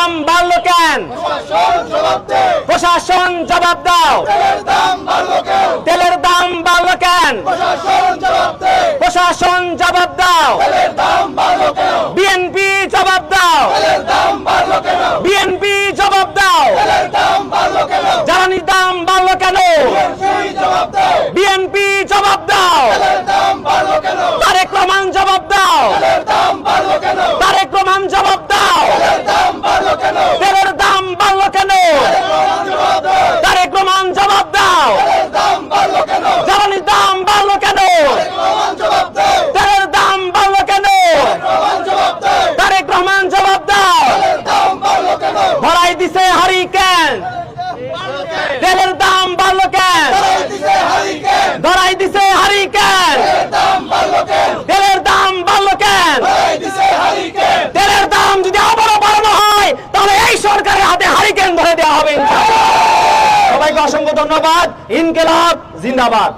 দাম বাড়লো কেন? প্রশাসন জবাব দাও। তেলের দাম বাড়লো কেন? প্রশাসন জবাব দাও। বিএনপি জবাব দাও। বিএনপি জবাব দাও। জ্বালানির দাম বাড়লো কেন? বিএনপি জবাব দাও। তারেক রহমান জবাব দাও। তারেক রহমান জবাব দাও। তেলের দাম বাড়লো কেন? তারেক রহমান জবাব দাও। জ্বালানির দাম বাড়লো কেন? তেলের দাম বাড়লো কেন? তারেক রহমান জবাব দাও। ধরাই দিছে হারিকেন, তেলের দাম বাড়লো কেন? ধরাই দিছে হারিকেন, তেলের দাম বাড়লো কেন? তেলের দাম যদি আবারও বাড়ানো হয় তাহলে এই সরকারের হাতে হারিকেন ধরে দেওয়া হবে। সবাইকে অসংখ্য ধন্যবাদ। ইনকিলাব জিন্দাবাদ।